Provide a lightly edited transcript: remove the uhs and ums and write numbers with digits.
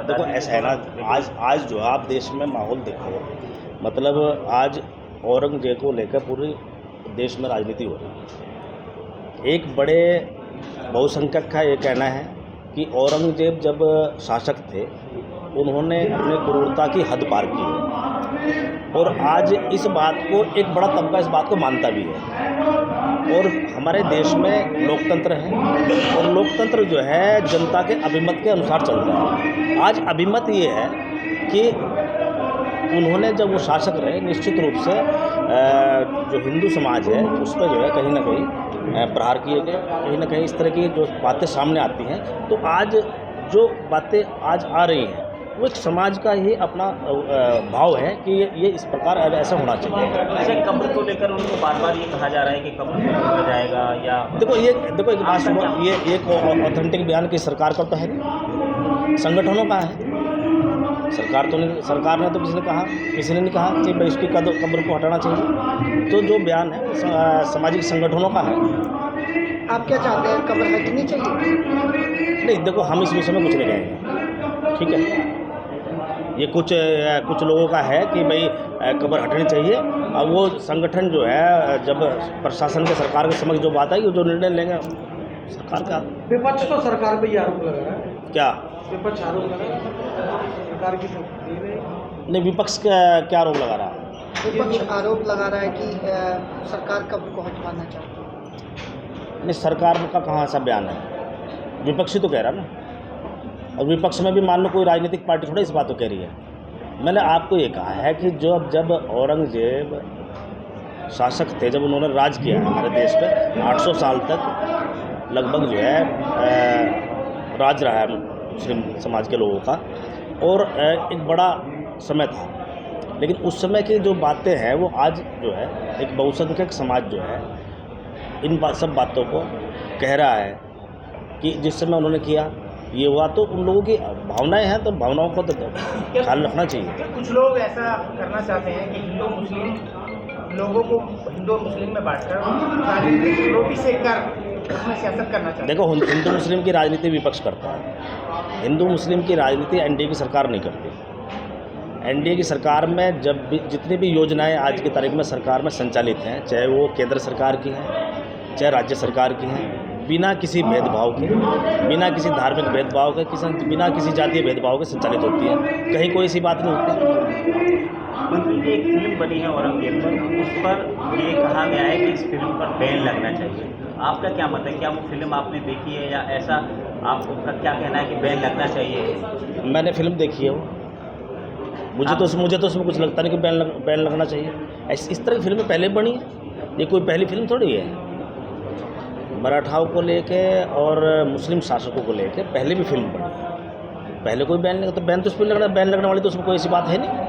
देखो ऐसा है ना, आज जो आप देश में माहौल देखो, मतलब आज औरंगजेब को लेकर पूरे देश में राजनीति हो रही है। एक बड़े बहुसंख्यक का ये कहना है कि औरंगजेब जब शासक थे उन्होंने अपनी क्रूरता की हद पार की है, और आज इस बात को एक बड़ा तबका इस बात को मानता भी है। और हमारे देश में लोकतंत्र है, और लोकतंत्र जो है जनता के अभिमत के अनुसार चल रहा है। आज अभिमत ये है कि उन्होंने जब वो शासक रहे, निश्चित रूप से जो हिंदू समाज है उस पर जो है कहीं ना कहीं प्रहार किए गए, कहीं ना कहीं इस तरह की जो बातें सामने आती हैं। तो आज जो बातें आज आ रही हैं वो एक समाज का ही अपना भाव है कि ये इस प्रकार ऐसा होना चाहिए। ऐसे कब्र को लेकर उनको बार बार ये कहा जा रहा है कि कब्र को खोदा जाएगा, या देखो एक बात सुनो, ये एक ऑथेंटिक बयान की सरकार का तो है नहीं, संगठनों का है। सरकार ने तो किसी ने नहीं कहा कि भाई इसकी कब्र को हटाना चाहिए। तो जो बयान है सामाजिक संगठनों का है। आप क्या चाहते हैं, कब्र हटनी चाहिए? नहीं, देखो हम इस विषय में कुछ नहीं कहेंगे, ठीक है। ये कुछ लोगों का है कि भाई कब्र हटनी चाहिए। अब वो संगठन जो है जब प्रशासन के सरकार के समक्ष जो बात आएगी, जो निर्णय लेंगे सरकार का। विपक्ष तो सरकार पे ही आरोप लगा रहा है। क्या विपक्ष आरोप लगा रहा है सरकार की नहीं, विपक्ष क्या आरोप लगा रहा है? विपक्ष आरोप लगा रहा है कि सरकार कब्र को हटवाना चाहती है। नहीं, सरकार का कहाँ ऐसा बयान है? विपक्षी तो कह रहा ना, और विपक्ष में भी मान लो कोई राजनीतिक पार्टी थोड़ा इस बात को कह रही है। मैंने आपको ये कहा है कि जब औरंगजेब शासक थे, जब उन्होंने राज किया हमारे देश पे 800 साल तक लगभग जो है राज रहा है मुस्लिम समाज के लोगों का, और एक बड़ा समय था। लेकिन उस समय की जो बातें हैं वो आज जो है एक बहुसंख्यक समाज जो है इन सब बातों को कह रहा है कि जिस समय उन्होंने किया ये हुआ। तो उन लोगों की भावनाएं हैं, तो भावनाओं को तो ख्याल रखना चाहिए। कुछ लोग ऐसा करना चाहते हैं कि हिंदू मुस्लिम लोगों को हिंदू और मुस्लिम में बांटकर राजनीतिक रोटी सेक कर उसमें सियासत करना चाहते हैं। देखो, हिंदू मुस्लिम की राजनीति विपक्ष करता है, हिंदू मुस्लिम की राजनीति एनडीए की सरकार नहीं करती। एनडीए की सरकार में जब भी जितनी भी योजनाएं आज की तारीख में सरकार में संचालित हैं, चाहे वो केंद्र सरकार की हैं चाहे राज्य सरकार की हैं, बिना किसी भेदभाव के, बिना किसी धार्मिक भेदभाव के, बिना किसी जातीय भेदभाव के संचालित होती है। कहीं कोई ऐसी बात नहीं होती। मंत्री की एक फिल्म बनी है औरंगजेब पर, उस पर ये कहा गया है कि इस फिल्म पर बैन लगना चाहिए। आपका क्या मत है? क्या वो फिल्म आपने देखी है, या ऐसा आपका क्या कहना है कि बैन लगना चाहिए? मैंने फिल्म देखी है वो, मुझे तो उसमें कुछ लगता नहीं कि बैन लगना चाहिए। इस तरह की फिल्में पहले बनी है, ये कोई पहली फिल्म थोड़ी है। मराठाओं को लेके और मुस्लिम शासकों को लेके पहले भी फिल्म बनी है। पहले कोई बैन नहीं, तो बैन तो उस पर बैन लगने वाली तो उसमें कोई ऐसी बात है नहीं।